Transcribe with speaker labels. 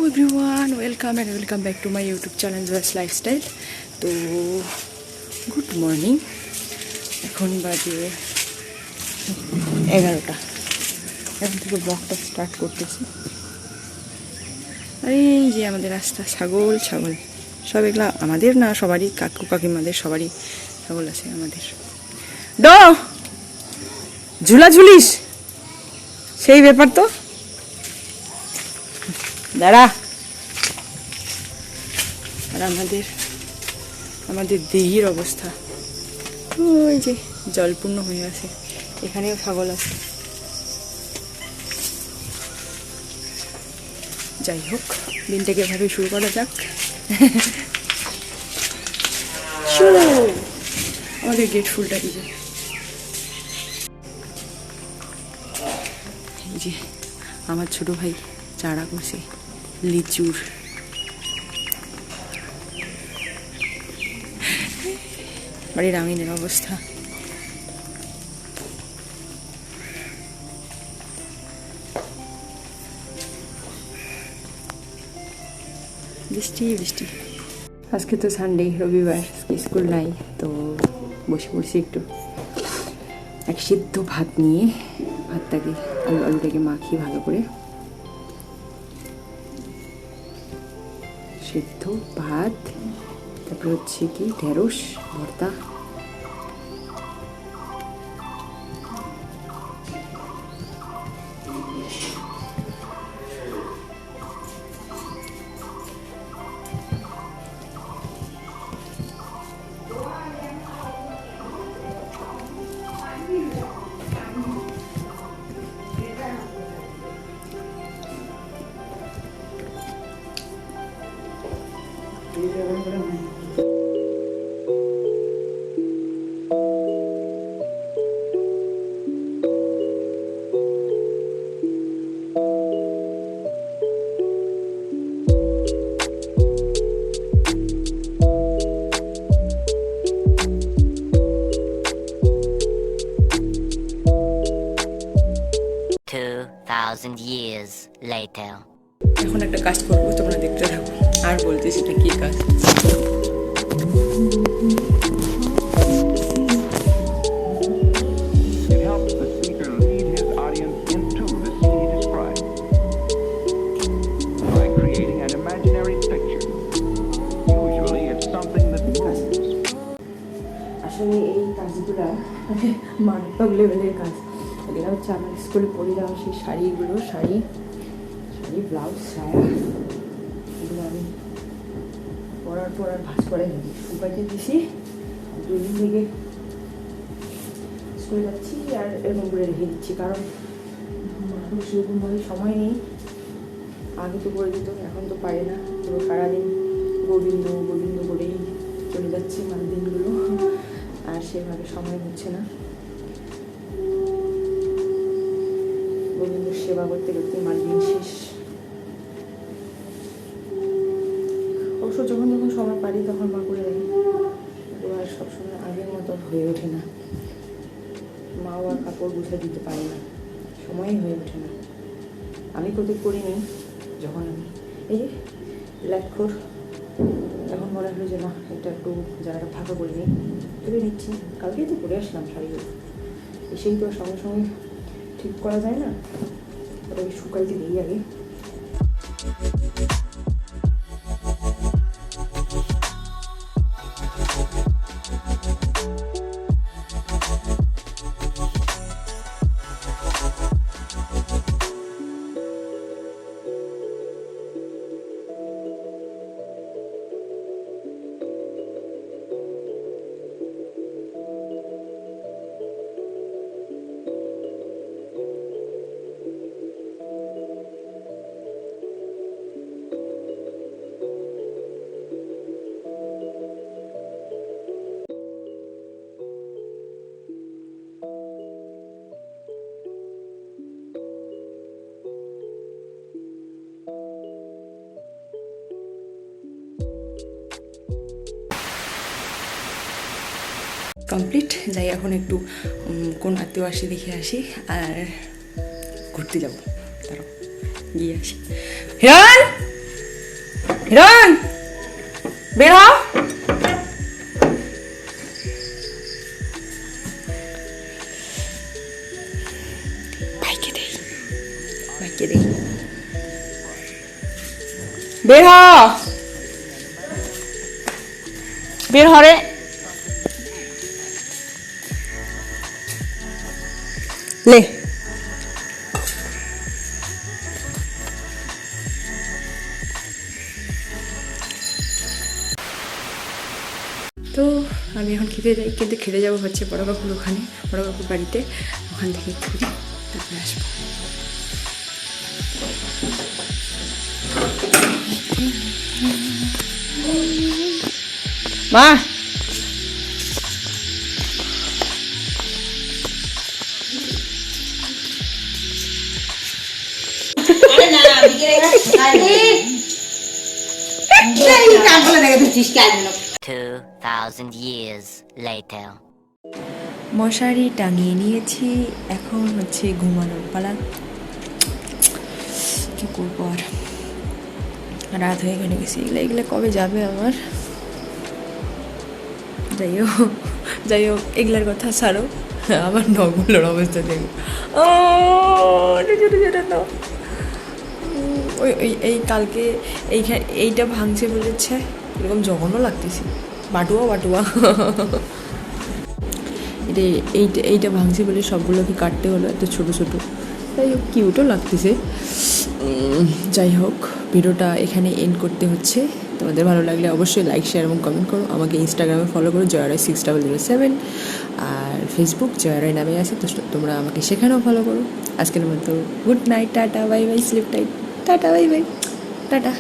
Speaker 1: Everyone, welcome back to my YouTube channel Joy's lifestyle. তো good morning. এখন বাজে 11টা। এখন থেকে ব্লগটা স্টার্ট করতেছি। আর এই যে আমাদের রাস্তা, ছাগল সব এগুলা আমাদের না, সবারই, কাকু কাকিমাদের সবারই ছাগল আছে আমাদের। ঝুলা ঝুলিস, সেই ব্যাপার তো। দাঁড়া। আর আমাদের দেহির অবস্থা ওই যে জলপূর্ণ হয়ে আছে। এখানেও ছাগল আছে। যাই হোক, দিনটাকে এভাবে শুরু করা যাক। আমাদের গেট ফুলটা দিবে। এই যে আমার ছোট ভাই চারা করছে লিচুর। বাড়ির আমিনের অবস্থা। বৃষ্টি। আজকে তো সানডে, রবিবার, স্কুল নাই, তো বসে পড়ছি একটু। এক সিদ্ধ ভাত নিয়ে ভাতটাকে আলুটাকে মাখিয়ে ভালো করে, সিদ্ধ ভাত, তারপর হচ্ছে কি ঢেঁড়স ভর্তা।
Speaker 2: Years later.
Speaker 1: এখন একটা কাজ করবো, তোমরা দেখতে থাকো। আর বলতেছি না কি কাজ।
Speaker 3: It helps the speaker lead his audience into the scene he describes by creating an imaginary picture. Usually it's something that moves.
Speaker 1: আসলে এই কাজগুলা মানে মারাত্মক লেভেলের কাজ। এগুলো হচ্ছে আমার স্কুলে পড়ে যাওয়া সেই শাড়িগুলো, শাড়ি ব্লাউজ, সায়া, এগুলো আমি পরার ভাঁজ করে শুকাইতে দিছি। 2 দিন থেকে স্কুলে যাচ্ছি আর এরকম করে রেখে দিচ্ছি, কারণ এখন সেরকমভাবে সময় নেই। আগে তো করে দিত, এখন তো পারে না। পুরো সারাদিন গোবিন্দ করেই চলে যাচ্ছে মানে দিনগুলো, আর সেভাবে সময় হচ্ছে না। গোবিন্দ সেবা করতে করতে মার দিন শেষ। অবশ্য যখন সময় পারি তখন মা করে দেয়, কিন্তু আর সবসময় আগের মতো হয়ে ওঠে না। মাও আর কাপড় গুছিয়ে দিতে পারে না, সময়ই হয়ে ওঠে না। আমি প্রত্যেক করিনি, যখন আমি এই যে ল্যাটখোর, এখন মনে হলো যে না, এটা একটু জায়গাটা ফাঁকা করে নিই, তুলে নিচ্ছি। কালকেই তো পরে আসলাম শাড়িগুলো, এসেই তো সঙ্গে সঙ্গে ঠিক করা যায় না, ওটাকে শুকাইতে দিই আগে। কমপ্লিট। যাই এখন একটু কোন আত্মীয় আসি দেখে আসি আর ঘুরতে যাবো। দাঁড়াও গিয়ে আসি। হিরণ, হিরণ বের হ। ভাইকে দেই, ভাইকে দেই। বের হ, বের হরে। লে তো আমি এখন খেতে যাই, কিন্তু খেতে যাবো হচ্ছে বড় কাকুর ওখানে, বড় কাকুর বাড়িতে। ওখান থেকে ঘুরে তারপরে আসবো। মা
Speaker 2: अरे ना बिगड़ेगा अरे
Speaker 4: 2,000 years later.
Speaker 1: মশারি টাঙিয়ে নিয়েছি, এখন হচ্ছে ঘুমানোর পালা। কী করবো আর, রাত হয়ে গেলে গেছি। এগুলো এগুলো কবে যাবে আমার? যাই হোক এগুলার কথা ছাড়ো, আমার নখগুলোর অবস্থা দেখো। ও ছোটো ছোটো নখ। ওই ওই এই কালকে এইটা ভাঙছে বলেছে, এরকম জঘন্য লাগতেছে। বাটুয়া বাটুয়া এইটা ভাঙছে বলে সবগুলোকে কাটতে হলো, এত ছোটো ছোটো। যাই হোক কিউটও লাগতেছে। যাই হোক ভিডিওটা এখানে এন্ড করতে হচ্ছে। তোমাদের ভালো লাগলে অবশ্যই লাইক, শেয়ার এবং কমেন্ট করো। আমাকে ইনস্টাগ্রামে ফলো করো জয়রাই 6007, আর ফেসবুক জয়রাই নামে আছে, তো তোমরা আমাকে সেখানেও ফলো করো। আজকের মতো good night, tata, bye bye, sleep tight, tata, bye bye, tata.